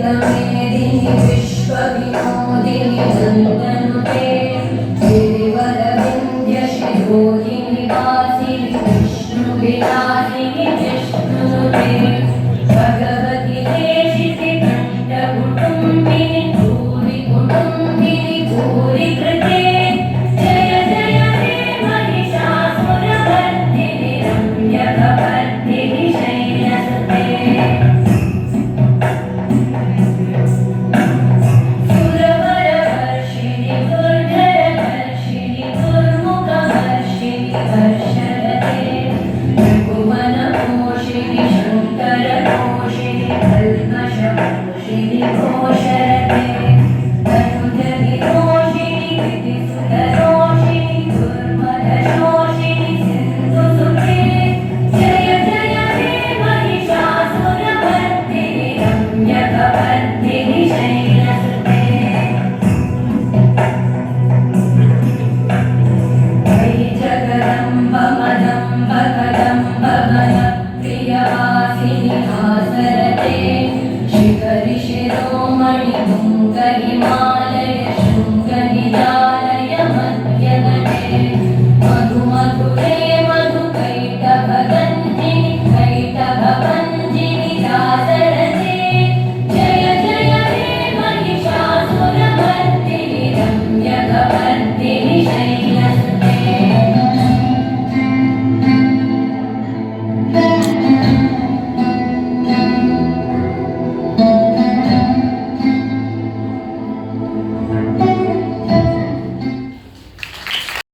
मेदिनि विश्वविनोदिनि नन्दनुते गिरिवरविन्ध्यशिरोहिणि वासिनि विष्णुविलासिनि विष्णुनुते भगवति देशिसि कण्ठकुटुम्बिनि भूरि कुटुम्बिनि भूरि कृते जय जय हे महिषासुरमर्दिनि रम्यकपर्दिनि शैलसुते शिखरि शिरोमणि